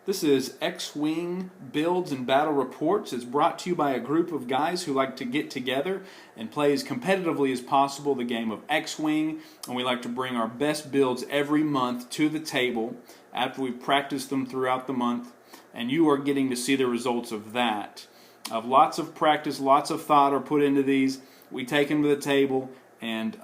This is X-Wing Builds and Battle Reports. It's brought to you by a group of guys who like to get together and play as competitively as possible the game of X-Wing, and we like to bring our best builds every month to the table after we've practiced them throughout the month, and you are getting to see the results of that. Of lots of practice, lots of thought are put into these. We take them to the table, and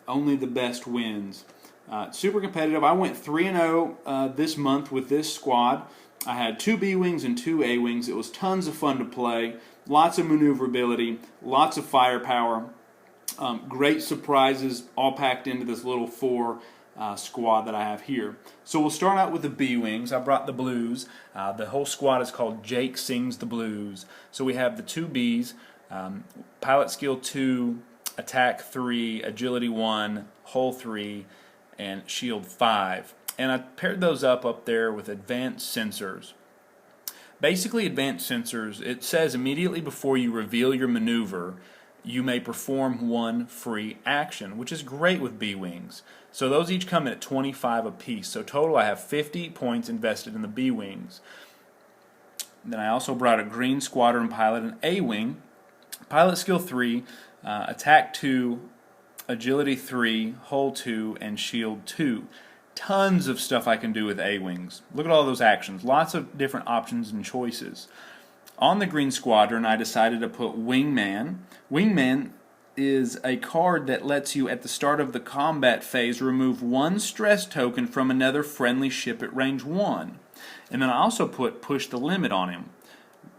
only the best wins. Super competitive. I went 3-0 this month with this squad. I had 2 B-Wings and 2 A-Wings. It was tons of fun to play. Lots of maneuverability, lots of firepower. Great surprises all packed into this little 4 squad that I have here. So we'll start out with the B-Wings. I brought the blues. The whole squad is called Jake Sings the Blues. So we have the 2 Bs, Pilot Skill 2, Attack 3, Agility 1, Hull 3, and Shield 5. And I paired those up there with advanced sensors. Basically, advanced sensors, it says immediately before you reveal your maneuver, you may perform 1 free action, which is great with B-Wings. So those each come in at 25 apiece. So total I have 50 points invested in the B-Wings. Then I also brought a green Squadron pilot, an A-Wing, Pilot Skill 3, Attack 2, Agility 3, Hull 2, and Shield 2. Tons of stuff I can do with A-Wings. Look at all those actions. Lots of different options and choices. On the Green Squadron, I decided to put Wingman. Wingman is a card that lets you, at the start of the combat phase, remove 1 stress token from another friendly ship at range 1. And then I also put Push the Limit on him.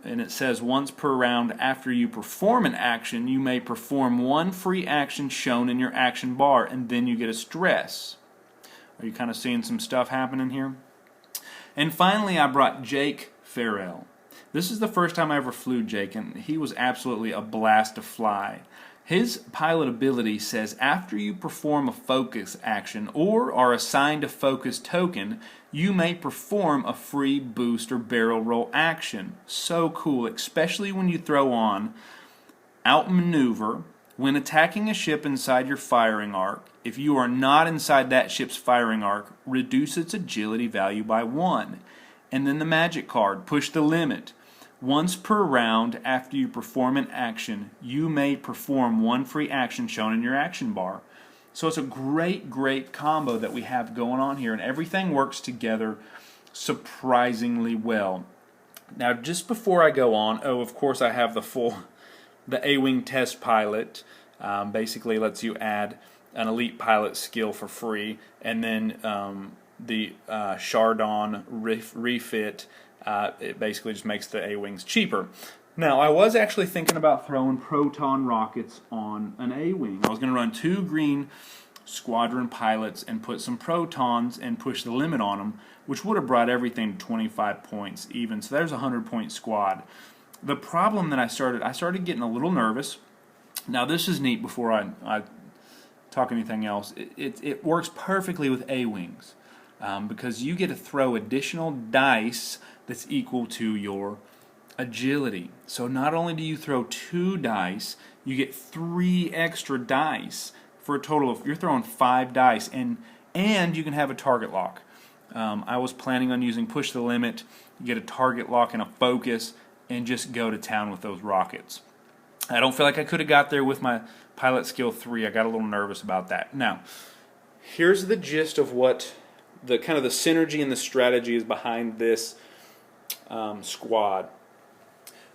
And it says once per round after you perform an action, you may perform 1 free action shown in your action bar, and then you get a stress. Are you kind of seeing some stuff happening here? And finally, I brought Jake Farrell. This is the first time I ever flew Jake, and he was absolutely a blast to fly. His pilot ability says after you perform a focus action or are assigned a focus token, you may perform a free boost or barrel roll action. So cool, especially when you throw on Outmaneuver. When attacking a ship inside your firing arc, if you are not inside that ship's firing arc, reduce its agility value by 1. And then the magic card, Push the Limit. Once per round after you perform an action, you may perform 1 free action shown in your action bar. So it's a great combo that we have going on here, and everything works together surprisingly well. Now, just before I go on, of course I have the A-Wing test pilot. Basically lets you add an elite pilot skill for free, and then the Chardaan Refit, it basically just makes the A-Wings cheaper. Now, I was actually thinking about throwing proton rockets on an A-Wing. I was going to run 2 green Squadron pilots and put some protons and push the limit on them, which would have brought everything to 25 points even. So there's a 100-point squad. The problem that I started getting a little nervous. Now, this is neat before I talk anything else. It works perfectly with A-Wings because you get to throw additional dice that's equal to your agility. So not only do you throw 2 dice, you get 3 extra dice for a total of, you're throwing 5 dice, and you can have a target lock. I was planning on using Push the Limit, you get a target lock and a focus, and just go to town with those rockets. I don't feel like I could have got there with my Pilot Skill 3. I got a little nervous about that. Now, here's the gist of what the kind of the synergy and the strategy is behind this squad.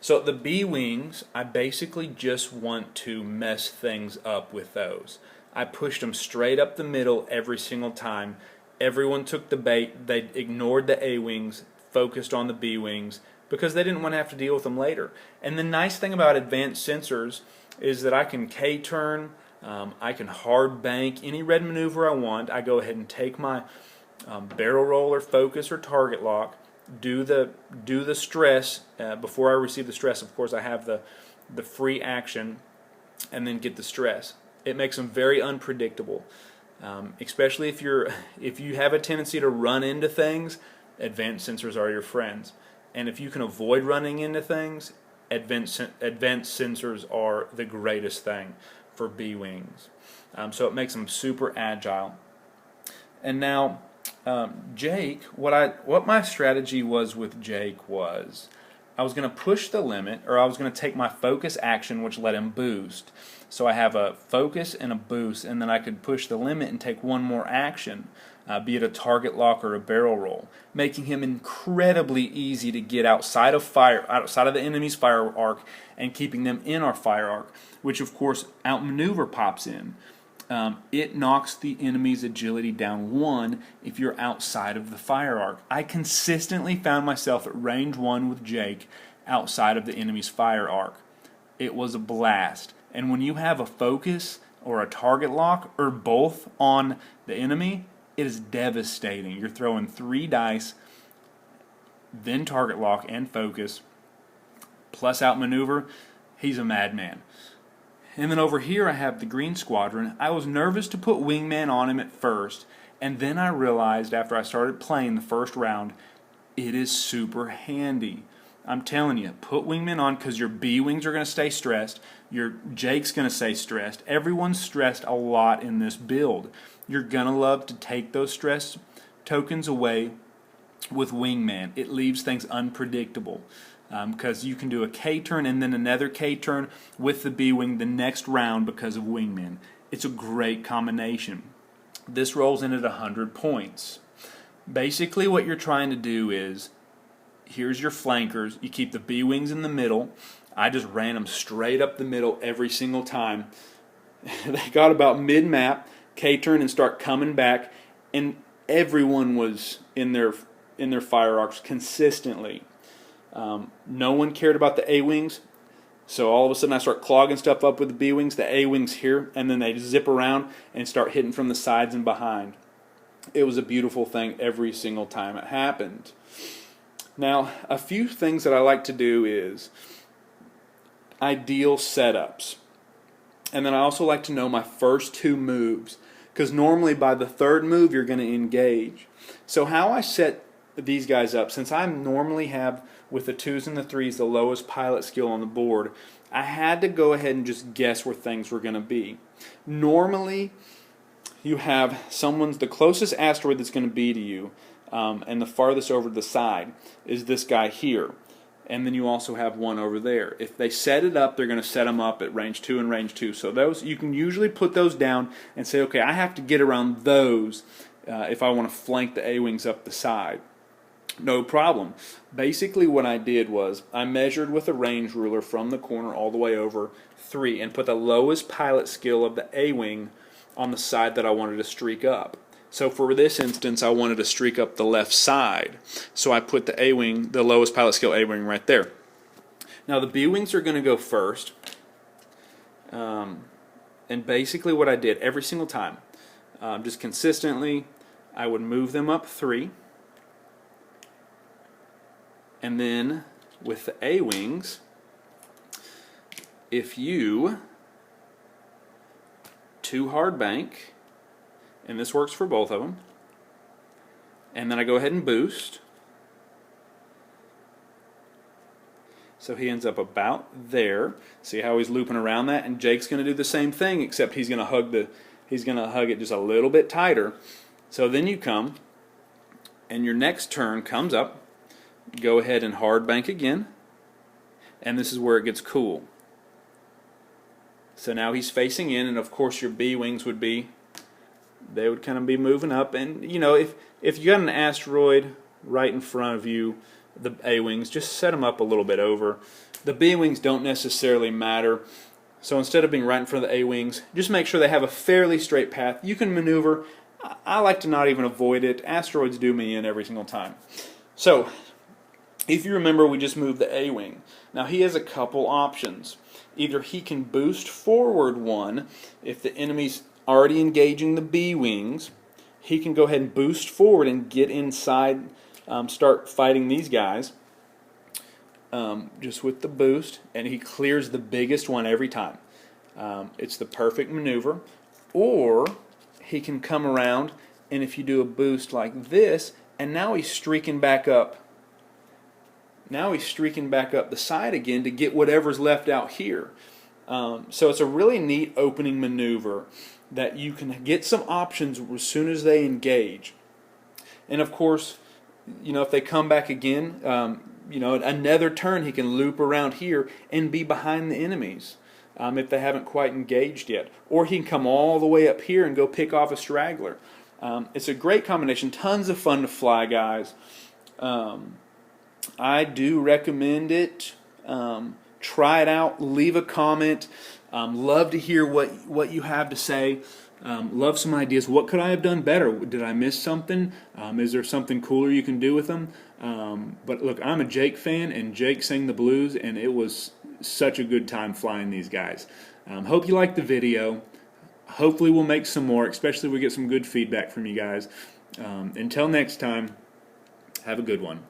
So the B-Wings, I basically just want to mess things up with those. I pushed them straight up the middle every single time. Everyone took the bait. They ignored the A-Wings, focused on the B-Wings, because they didn't want to have to deal with them later. And the nice thing about advanced sensors is that I can K-turn, I can hard bank any red maneuver I want. I go ahead and take my barrel roll or focus or target lock, do the stress. Before I receive the stress, of course, I have the free action, and then get the stress. It makes them very unpredictable, especially if you have a tendency to run into things. Advanced sensors are your friends. And if you can avoid running into things, advanced sensors are the greatest thing for B-Wings. So it makes them super agile. And now, Jake, what my strategy was with Jake was I was going to push the limit, or I was going to take my focus action, which let him boost. So I have a focus and a boost, and then I could push the limit and take one more action, be it a target lock or a barrel roll, making him incredibly easy to get outside of the enemy's fire arc and keeping them in our fire arc, which of course Outmaneuver pops in. It knocks the enemy's agility down 1 if you're outside of the fire arc. I consistently found myself at range 1 with Jake outside of the enemy's fire arc. It was a blast. And when you have a focus or a target lock or both on the enemy, it is devastating. You're throwing 3 dice, then target lock and focus, plus outmaneuver. He's a madman. And then over here I have the green squadron. I was nervous to put Wingman on him at first, and then I realized after I started playing the first round, it is super handy. I'm telling you, put Wingman on because your B-Wings are going to stay stressed. Your Jake's going to stay stressed. Everyone's stressed a lot in this build. You're going to love to take those stress tokens away with Wingman. It leaves things unpredictable because you can do a K-turn and then another K-turn with the B-Wing the next round because of Wingman. It's a great combination. This rolls in at 100 points. Basically what you're trying to do is, here's your flankers. You keep the B-Wings in the middle. I just ran them straight up the middle every single time. They got about mid-map, K-turn and start coming back, and everyone was in their fire arcs consistently. No one cared about the A-Wings, so all of a sudden I start clogging stuff up with the B-Wings, the A-Wings here, and then they zip around and start hitting from the sides and behind. It was a beautiful thing every single time it happened. Now, a few things that I like to do is ideal setups. And then I also like to know my first 2 moves, because normally by the 3rd move you're going to engage. So how I set these guys up, since I normally have with the 2s and the 3s the lowest pilot skill on the board, I had to go ahead and just guess where things were going to be. Normally you have the closest asteroid that's going to be to you, and the farthest over to the side is this guy here. And then you also have one over there. If they set it up, they're going to set them up at range 2 and range 2. So those, you can usually put those down and say, okay, I have to get around those if I want to flank the A-Wings up the side. No problem. Basically what I did was I measured with a range ruler from the corner all the way over 3 and put the lowest pilot skill of the A-Wing on the side that I wanted to streak up. So for this instance, I wanted to streak up the left side. So I put the A-Wing, the lowest pilot skill A-Wing right there. Now the B-Wings are going to go first. And basically what I did every single time, just consistently, I would move them up 3. And then with the A-Wings, if you 2 hard bank, and this works for both of them, and then I go ahead and boost, so he ends up about there. See how he's looping around that, and Jake's going to do the same thing, except he's going to hug it just a little bit tighter. So then you come, and your next turn comes up. Go ahead and hard bank again, and this is where it gets cool. So now he's facing in, and of course your B-Wings would kind of be moving up, and you know, if you got an asteroid right in front of you, the A-Wings, just set them up a little bit over. The B-Wings don't necessarily matter, so instead of being right in front of the A-Wings, just make sure they have a fairly straight path. You can maneuver. I like to not even avoid it. Asteroids do me in every single time. So if you remember, we just moved the A-Wing. Now he has a couple options. Either he can boost forward 1 if the enemy's already engaging the B-Wings. He can go ahead and boost forward and get inside, start fighting these guys just with the boost, and he clears the biggest one every time. It's the perfect maneuver. Or he can come around, and if you do a boost like this, and now he's streaking back up. Now he's streaking back up the side again to get whatever's left out here. So it's a really neat opening maneuver that you can get some options as soon as they engage. And of course, if they come back again, another turn, he can loop around here and be behind the enemies if they haven't quite engaged yet. Or he can come all the way up here and go pick off a straggler. It's a great combination. Tons of fun to fly, guys. I do recommend it. Try it out. Leave a comment. Love to hear what you have to say. Love some ideas. What could I have done better? Did I miss something? Is there something cooler you can do with them? But look, I'm a Jake fan, and Jake sang the blues, and it was such a good time flying these guys. Hope you liked the video. Hopefully we'll make some more, especially if we get some good feedback from you guys. Until next time, have a good one.